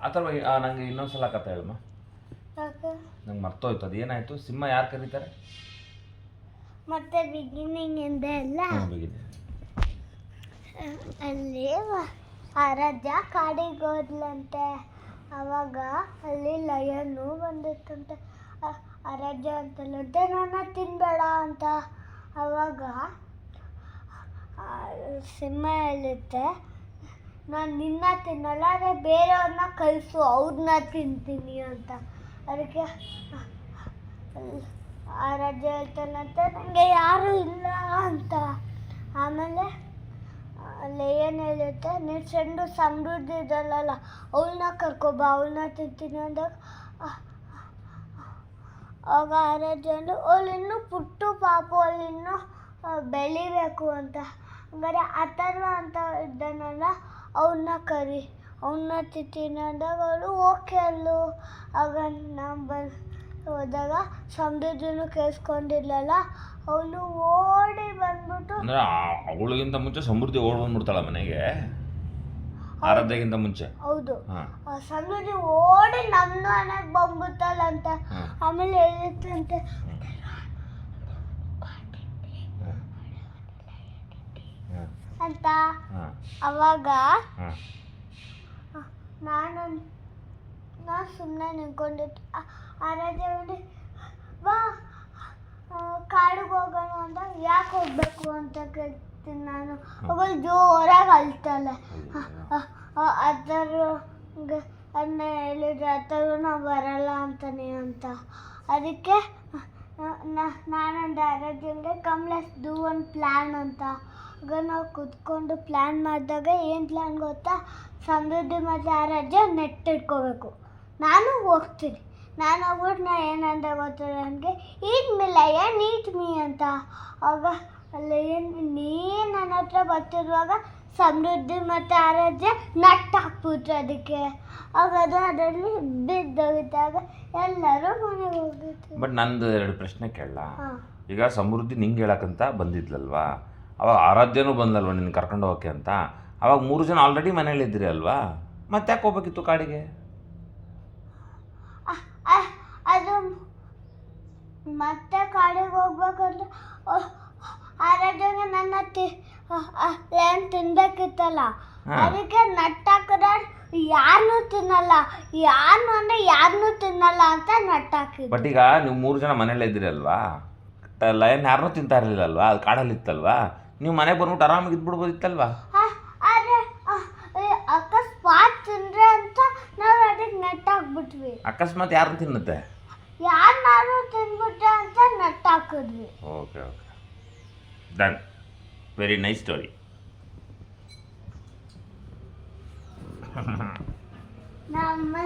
ಅಥವಾ ನಂಗೆ ಇನ್ನೊಂದ್ಸಲ ಕತೆ ಹೇಳಮ್ಮ. ನಂಗೆ ಮರ್ತೋಯ್ತು ಅದು ಏನಾಯ್ತು. ಸಿಂಹ ಯಾರು ಕರೀತಾರೆ? ಮತ್ತೆ ಬಿಗಿನಿಂಗ್ ಇಂದ ಎಲ್ಲ ಅಲ್ಲಿ ಆರಾಧ್ಯ ಕಾಡಿಗೆ ಹೋದ್ಲಂತೆ. ಅವಾಗ ಅಲ್ಲಿ ಲಯನ್ನು ಬಂದಿತ್ತಂತೆ. ಆರಾಧ್ಯ ಅಂತಲಂತೆ ನನ್ನ ತಿನ್ಬೇಡ ಅಂತ. ಅವಾಗ ಸಿಂಹ ಹೇಳುತ್ತೆ, ನಾನು ನಿನ್ನ ತಿನ್ನಲ್ಲ, ಅದೇ ಬೇರೆಯವ್ರನ್ನ ಕಳಿಸು, ಅವ್ರನ್ನ ತಿಂತೀನಿ ಅಂತ. ಅದಕ್ಕೆ ಆರಾಧ್ಯ ಹೇಳ್ತಾನಂತೆ ನನಗೆ ಯಾರೂ ಇಲ್ಲ ಅಂತ. ಆಮೇಲೆ ಲಯನ್ ಹೇಳುತ್ತೆ, ನೀನು ಫ್ರೆಂಡು ಸಮೃದ್ಧಿ ಇದಲ್ಲಲ್ಲ, ಅವಳನ್ನ ಕರ್ಕೊಬಾ, ಅವಳನ್ನ ತಿಂತೀನಿ ಅಂದಾಗ ಆಗ ಆರಾಧ್ಯ ಅಂದು ಅವಳಿನ್ನೂ ಪುಟ್ಟು ಪಾಪು, ಅವಳಿನ್ನೂ ಬೆಳಿಬೇಕು ಅಂತ. ಹಂಗಾರೆ ಅಥರ್ವ ಅಂತ ಇದ್ದಾನಲ್ಲ, ಅವನ್ನ ಕರಿ, ಅವನ್ನ ತಿಂತೀನಿ ಅಂದಾಗ ಅವಳು ಓಕೆ ಅಲ್ಲು. ಆಗ ಹೋದಾಗ ಸಮೃದ್ಧಿನೂ ಕೇಳಿಸ್ಕೊಂಡಿರ್ಲಲ್ಲ, ಅವಳು ಓಡಿ ಬಂದ್ಬಿಟ್ಟು, ಅವಳಿಗಿಂತ ಮುಂಚೆ ಸಮೃದ್ಧಿ ಓಡಿ ಬಂದ್ಬಿಡ್ತಾಳ ಮನೆಗೆ, ಆರಾಧ್ಯಗಿಂತ ಮುಂಚೆ. ಹೌದು, ಸಮೃದ್ಧಿ ಓಡಿ ನಮ್ಮ ಮನೆಗೆ ಬಂದ್ಬಿಡ್ತಾಳಂತ. ಆಮೇಲೆ ಹೇಳುತ್ತಂತೆ ಅಂತ. ಅವಾಗ ನಾನು ಸುಮ್ಮನೆ ನಿಂತ್ಕೊಂಡಿದ್ದೆ. ಆರಾಧ್ಯ ಬಾ ಕಾಡಿಗೆ ಹೋಗೋಣ ಅಂತ. ಯಾಕೆ ಹೋಗ್ಬೇಕು ಅಂತ ಕೇಳ್ತೀನಿ ನಾನು. ಅವಳು ಜೋರಾಗಿ ಅಳ್ತಾಳೆ. ಅದನ್ನ ಹೇಳಿದ್ರೆ ಅಥರ್ವ ನಾವು ಬರಲ್ಲ ಅಂತಾನೆ ಅಂತ. ಅದಕ್ಕೆ ನಾನಂದು ಆರಾಧ್ಯಂಗೆ come let's do one plan ಅಂತ. ಆಗ ನಾವು ಕೂತ್ಕೊಂಡು ಪ್ಲ್ಯಾನ್ ಮಾಡಿದಾಗ ಏನು ಪ್ಲ್ಯಾನ್ ಗೊತ್ತಾ, ಸಮೃದ್ಧಿ ಮತ್ತು ಆರಾಧ್ಯ ನೆಟ್ ಇಟ್ಕೋಬೇಕು. ನಾನು ಹೋಗ್ತೀನಿ. ನಾನು ಹೋಗ್ಬಿಟ್ಟು ನಾ ಏನಂದ ಗೊತ್ತಿಲ್ಲ ನನಗೆ, ಈಟ್ ಮೀ ಲಯನ್, ಈಟ್ ಮೀ ಅಂತ. ಆಗ ಲಯನ್ ನೀನು ನನ್ನ ಹತ್ರ ಬರ್ತಿರುವಾಗ ಸಮೃದ್ಧಿ ಮತ್ತು ಆರಾಧ್ಯ ನಟ್ಟು ಹಾಕ್ಬಿಟ್ರು ಅದಕ್ಕೆ. ಆಗ ಅದರಲ್ಲಿ ಬಿದ್ದೋಗಿದ್ದಾಗ ಎಲ್ಲರೂ ಮನೆಗೆ ಹೋಗಿತ್ತು. ಬಟ್ ನಂದು 2 ಪ್ರಶ್ನೆ ಕೇಳಲ್ಲ. ಈಗ ಸಮೃದ್ಧಿ ನಿಂಗೆ ಹೇಳಕ್ಕಂತ ಬಂದಿದ್ಲಲ್ವಾ, ಅವಾಗ ಆರಾಧ್ಯನೂ ಬಂದಲ್ವ ನಿನ್ನ ಕರ್ಕೊಂಡು ಹೋಗೋಕ್ಕೆ ಅಂತ. ಅವಾಗ 3 ಜನ ಆಲ್ರೆಡಿ ಮನೇಲಿ ಇದ್ರಿ ಅಲ್ವಾ, ಮತ್ತೆ ಯಾಕೆ ಹೋಗ್ಬೇಕಿತ್ತು ಕಾಡಿಗೆ? ಅದು ಮತ್ತೆ ಕಾಡಿಗೆ ಹೋಗ್ಬೇಕಂದ್ರೆ ಆರಾಧ್ಯಗೆ ನನ್ನ ಏನು ತಿನ್ಬೇಕಿತ್ತಲ್ಲ, ಅದಕ್ಕೆ ನಟ್ಟಾಕಿದ್ರೆ ಯಾರನ್ನೂ ತಿನ್ನಲ್ಲ, ಯಾರನ್ನೂ ತಿನ್ನಲ್ಲ ಅಂತ ನಟ್ಟಾಕಿದ್ರು. ಬಟ್ ಈಗ ನೀವು 3 ಜನ ಮನೇಲೇ ಇದ್ರಿ ಅಲ್ವಾ, ಲಯನ್ ಯಾರನ್ನೂ ತಿಂತಾ ಇರಲಿಲ್ಲ ಅಲ್ವಾ, ಅದು ಕಾಡಲ್ಲಿ ಇತ್ತಲ್ವಾ, ನೀವು ಮನೆಗೆ ಬಂದ್ಬಿಟ್ಟು ಆರಾಮಾಗಿ ಇದ್ಬಿಡ್ಬೋದಿತ್ತಲ್ವಾ. ಆದರೆ ಅಕಸ್ಮಾತ್ ತಿಂದ್ರೆ ಅಂತ ನಾವು ಅದಕ್ಕೆ ನಟ್ಟಾಕ್ಬಿಟ್ವಿ. ಅಕಸ್ಮಾತ್ ಯಾರನ್ನ ತಿನ್ನುತ್ತೆ, ಯಾರನ್ನಾರು ತಿನ್ಬಿಟ್ಟೆ ಅಂತ ನಟ್ಟಾಕಿದ್ವಿ. Okay okay, done. Very nice story. ನಮ್ಮ